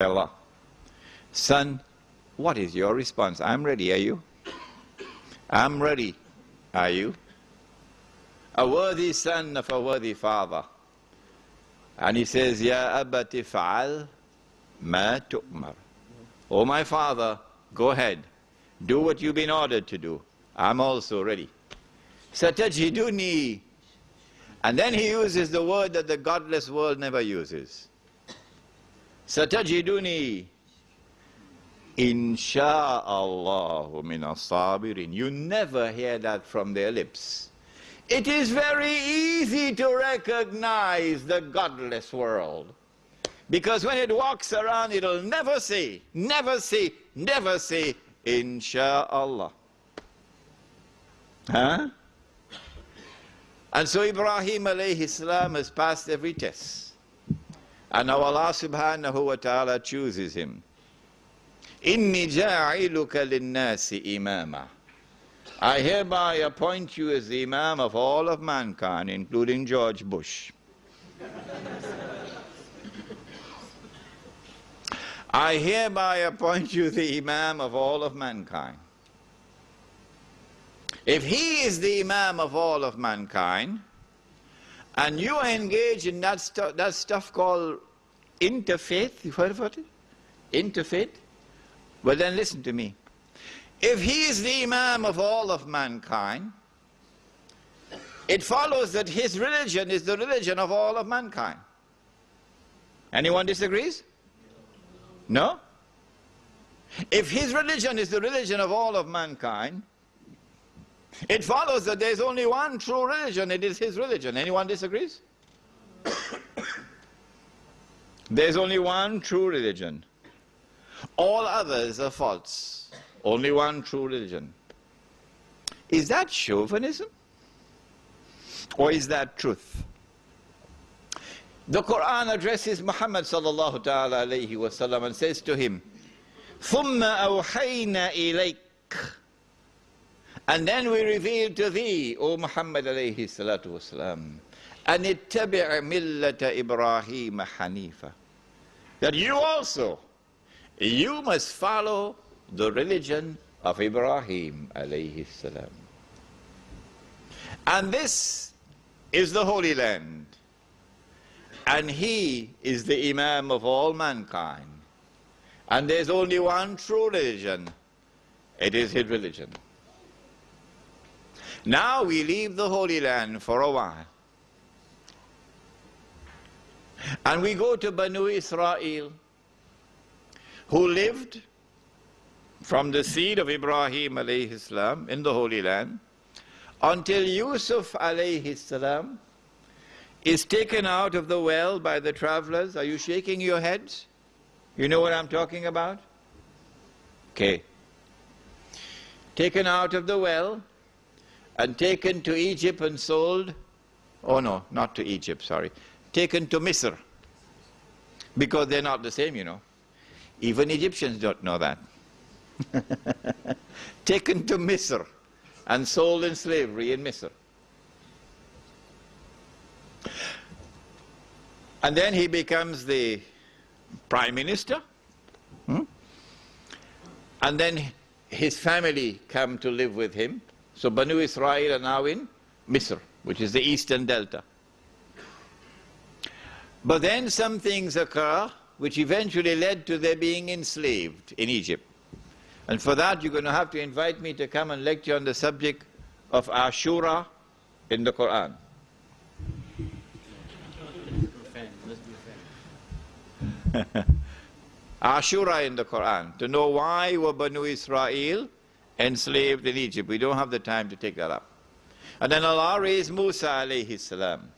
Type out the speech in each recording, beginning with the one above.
Allah. Son, what is your response? I'm ready, are you? I'm ready, are you? A worthy son of a worthy father. And he says, Ya abati fa'al ma tu'mar. Oh my father, go ahead. Do what you've been ordered to do. I'm also ready. Satajiduni. And then he uses the word that the godless world never uses. Satajiduni. Insha'Allahu min as-sabirin. You never hear that from their lips. It is very easy to recognize the godless world. Because when it walks around, it'll never say, Insha'Allah. Huh? And so Ibrahim alayhi salam has passed every test. And now Allah subhanahu wa ta'ala chooses him. Inni ja'iluka linnasi imama. I hereby appoint you as the Imam of all of mankind, including George Bush. I hereby appoint you the Imam of all of mankind. If he is the Imam of all of mankind, and you are engaged in that stuff called interfaith, you've heard about it? Interfaith? Well then listen to me. If he is the Imam of all of mankind, it follows that his religion is the religion of all of mankind. Anyone disagrees? No? If his religion is the religion of all of mankind, it follows that there is only one true religion, it is his religion. Anyone disagrees? There is only one true religion. All others are false. Only one true religion. Is that chauvinism? Or is that truth? The Quran addresses Muhammad sallallahu ta'ala alayhi wa sallam and says to him, ثُمَّ أَوْحَيْنَا إِلَيْكَ. And then we reveal to thee, O Muhammad alayhi salatu wa salam, أَنِ اتَّبِعْ مِلَّةَ إِبْرَاهِيمَ حَنِيفًا. That you also, you must follow the religion of Ibrahim alayhi salam. And this is the Holy Land. And he is the Imam of all mankind. And there's only one true religion. It is his religion. Now we leave the Holy Land for a while. And we go to Banu Israel, who lived from the seed of Ibrahim alayhi salam in the Holy Land until Yusuf alayhi salam is taken out of the well by the travelers. Are you shaking your heads? You know what I'm talking about? Okay. Taken out of the well and taken to Egypt and sold. Oh no, not to Egypt, sorry. Taken to Mosir. Because they're not the same, you know. Even Egyptians don't know that. Taken to Mosir and sold in slavery in Mosir. And then he becomes the prime minister. And then his family come to live with him. So Banu Israel are now in Mosir, which is the eastern delta. But then some things occur which eventually led to their being enslaved in Egypt. And for that you're going to have to invite me to come and lecture on the subject of Ashura in the Quran. Ashura in the Quran, to know why were Banu Israel enslaved in Egypt. We don't have the time to take that up. And then Allah raised Musa alayhi salam.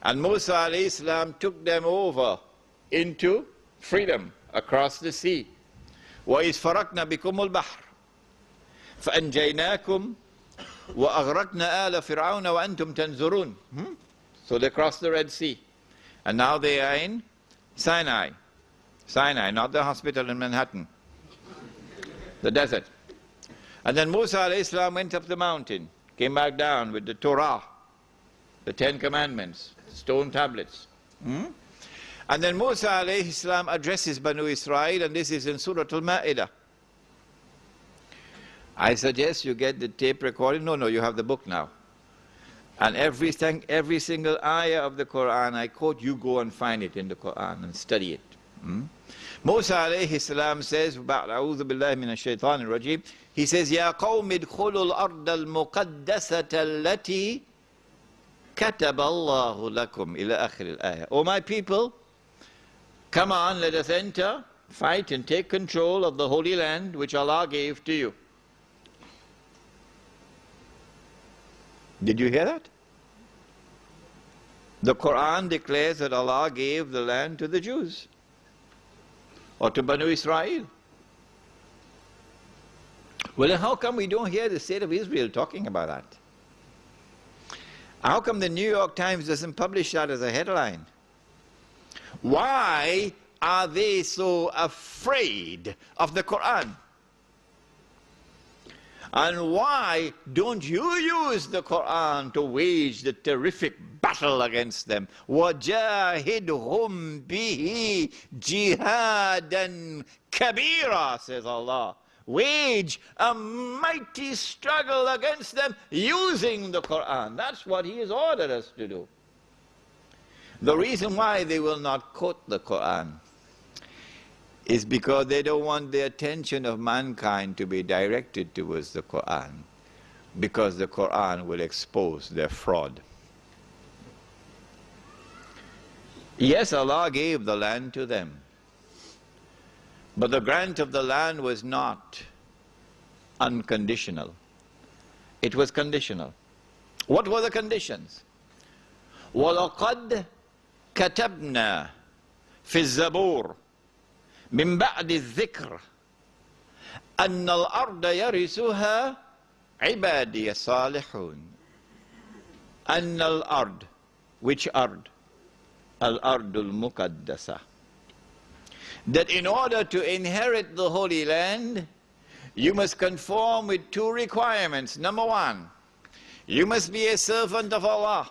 And Musa alayhi salam took them over into freedom across the sea. وَإِذْ فَرَقْنَا بِكُمُ الْبَحْرِ فَأَنْجَيْنَاكُمْ وَأَغْرَقْنَا آلَ فِرْعَوْنَ وَأَنْتُمْ تَنْظُرُونَ. So they crossed the Red Sea. And now they are in Sinai. Sinai, not the hospital in Manhattan. The desert. And then Musa alayhi salam went up the mountain, came back down with the Torah, the 10 Commandments, stone tablets. And then Musa alayhi salam addresses Banu Israel, and this is in Surah Al-Ma'idah. I suggest you get the tape recording. No, you have the book now. And every single ayah of the Quran I quote, you go and find it in the Quran and study it. Musa alayhi salam says, أعوذ بالله من الشيطان الرجيم, he says, يا قوم ادخلوا الأرض المقدسة التي كتب الله لكم إلى آخر الآية. O my people, come on, let us enter, fight and take control of the Holy Land which Allah gave to you. Did you hear that? The Quran declares that Allah gave the land to the Jews or to Banu Israel. Well, then how come we don't hear the state of Israel talking about that? How come the New York Times doesn't publish that as a headline? Why are they so afraid of the Quran? And why don't you use the Quran to wage the terrific battle against them? وَجَاهِدْهُمْ بِهِ جِهَادًا كَبِيرًا, says Allah. Wage a mighty struggle against them using the Quran. That's what He has ordered us to do. The reason why they will not quote the Quran is because they don't want the attention of mankind to be directed towards the Quran, because the Quran will expose their fraud. Yes, Allah gave the land to them, but the grant of the land was not unconditional. It was conditional. What were the conditions? وَلَقَدْ كَتَبْنَا فِي الزَّبُورِ من بعد الذكر أن الأرض يرثها عبادي الصالحون. أن الأرض, which ard? الأرض المقدسة. That in order to inherit the Holy Land, you must conform with two requirements. Number one, you must be a servant of Allah.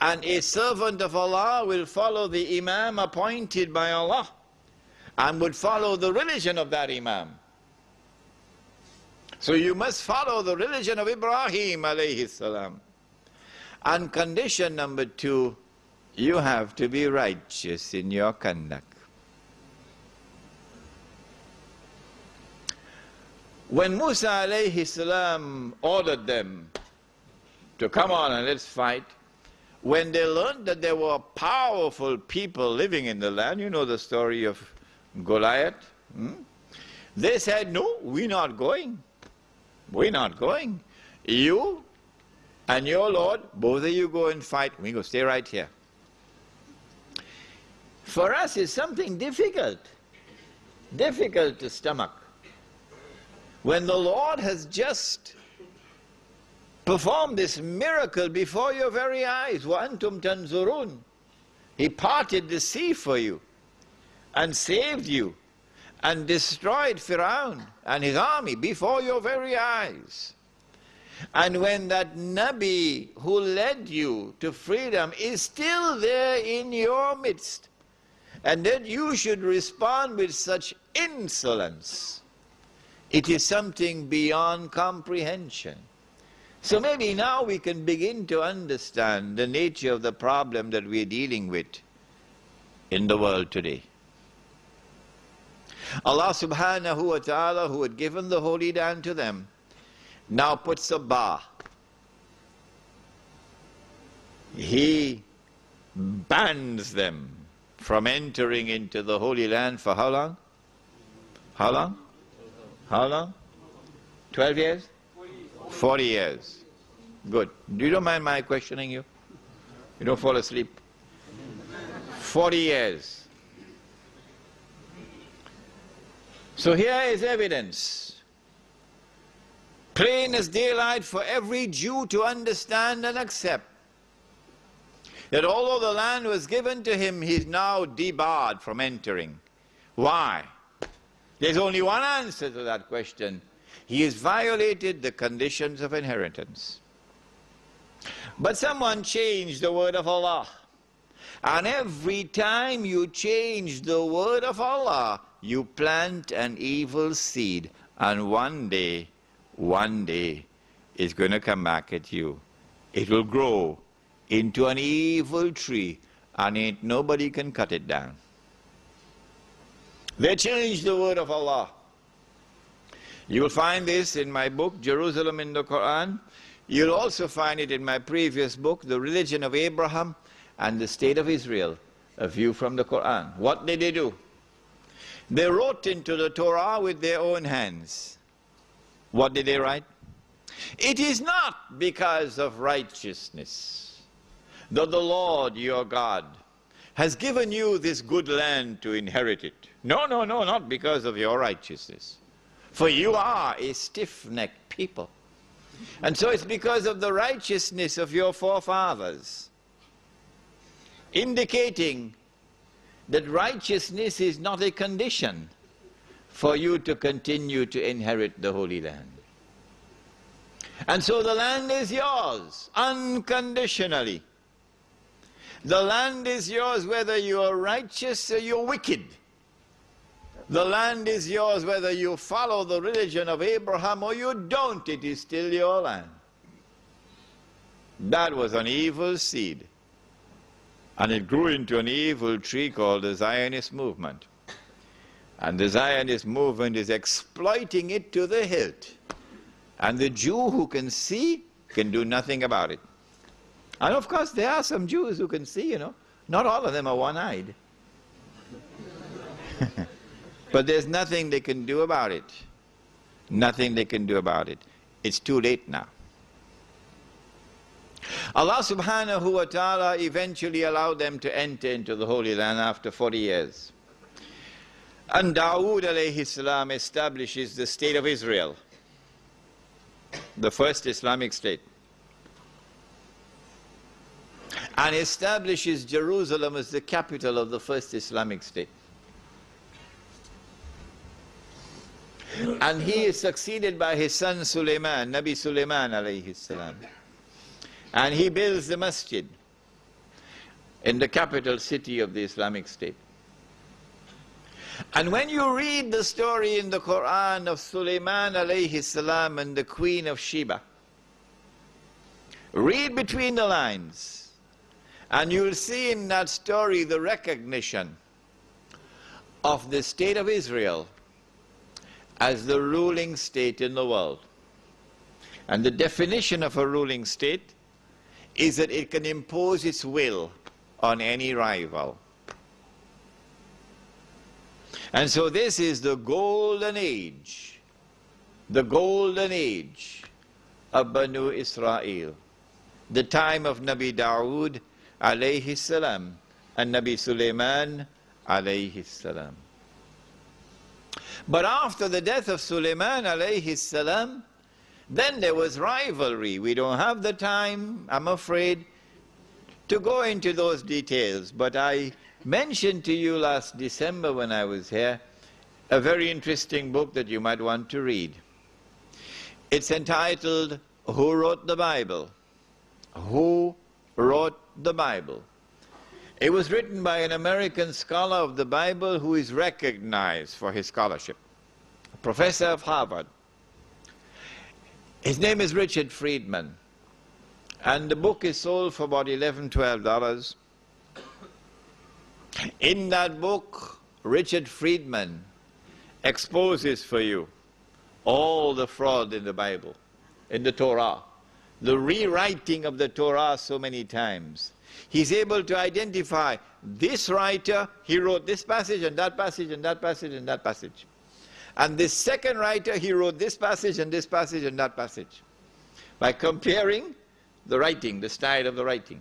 And a servant of Allah will follow the Imam appointed by Allah and would follow the religion of that Imam. So you must follow the religion of Ibrahim alayhi salam. And condition number two, you have to be righteous in your conduct. When Musa alayhi salam ordered them to come on and let's fight, when they learned that there were powerful people living in the land, you know the story of Goliath, they said, no, we're not going. We're not going. You and your Lord, both of you go and fight. We go stay right here. For us, it's something difficult to stomach. When the Lord has just performed this miracle before your very eyes, وَأَنْتُمْ تَنْظُرُونَ, He parted the sea for you and saved you and destroyed Firaun and his army before your very eyes. And when that Nabi who led you to freedom is still there in your midst, and that you should respond with such insolence, it is something beyond comprehension. So maybe now we can begin to understand the nature of the problem that we're dealing with in the world today. Allah subhanahu wa ta'ala, who had given the Holy Land to them, now puts a bar. He bans them from entering into the Holy Land for how long? How long? How long? 12 years? 40 years. Good. You don't mind my questioning you? You don't fall asleep? 40 years. So here is evidence, plain as daylight for every Jew to understand and accept, that although the land was given to him, he is now debarred from entering. Why? There's only one answer to that question. He has violated the conditions of inheritance. But someone changed the word of Allah And every time you change the word of Allah, you plant an evil seed. And one day, it's going to come back at you. It will grow into an evil tree, and ain't nobody can cut it down. They changed the word of Allah. You will find this in my book, Jerusalem in the Quran. You'll also find it in my previous book, The Religion of Abraham and the State of Israel, a view from the Quran. What did they do? They wrote into the Torah with their own hands. What did they write? It is not because of righteousness that the Lord your God has given you this good land to inherit it. No, not because of your righteousness. For you are a stiff-necked people. And so it's because of the righteousness of your forefathers, indicating that righteousness is not a condition for you to continue to inherit the Holy Land. And so the land is yours, unconditionally. The land is yours whether you are righteous or you're wicked. The land is yours whether you follow the religion of Abraham or you don't. It is still your land. That was an evil seed. And it grew into an evil tree called the Zionist movement. And the Zionist movement is exploiting it to the hilt. And the Jew who can see can do nothing about it. And of course there are some Jews who can see, you know. Not all of them are one-eyed. But there's nothing they can do about it. Nothing they can do about it. It's too late now. Allah subhanahu wa ta'ala eventually allowed them to enter into the Holy Land after 40 years. And Dawood alayhi salam establishes the state of Israel, the first Islamic state, and establishes Jerusalem as the capital of the first Islamic state. And he is succeeded by his son Sulaiman, Nabi Sulaiman alayhi salam. And he builds the masjid in the capital city of the Islamic State. And when you read the story in the Quran of Sulaiman alayhi salam and the Queen of Sheba, read between the lines, and you'll see in that story the recognition of the state of Israel as the ruling state in the world. And the definition of a ruling state is that it can impose its will on any rival. And so this is the golden age of Banu Israel, the time of Nabi Dawood alayhi salam and Nabi Sulaiman alayhi salam. But after the death of Sulaiman alayhi salam, then there was rivalry. We don't have the time, I'm afraid, to go into those details. But I mentioned to you last December when I was here a very interesting book that you might want to read. It's entitled, Who Wrote the Bible? Who Wrote the Bible? It was written by an American scholar of the Bible who is recognized for his scholarship, a professor of Harvard. His name is Richard Friedman, and the book is sold for about $11, $12. In that book, Richard Friedman exposes for you all the fraud in the Bible, in the Torah, the rewriting of the Torah so many times. He's able to identify this writer, he wrote this passage and that passage and that passage and that passage. And this second writer, he wrote this passage and this passage and that passage, by comparing the writing, the style of the writing.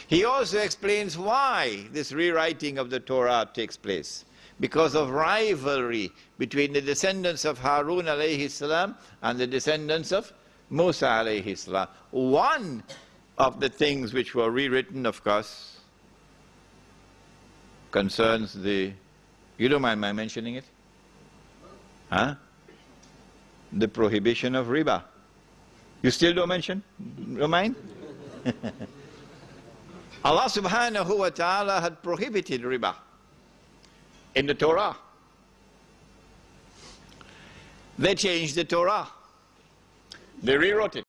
He also explains why this rewriting of the Torah takes place. Because of rivalry between the descendants of Harun alayhi salam and the descendants of Musa alayhi salam. One of the things which were rewritten, of course, concerns the... You don't mind my mentioning it? Huh? The prohibition of riba. You still don't mention? Don't mind? Allah subhanahu wa ta'ala had prohibited riba in the Torah. They changed the Torah. They rewrote it.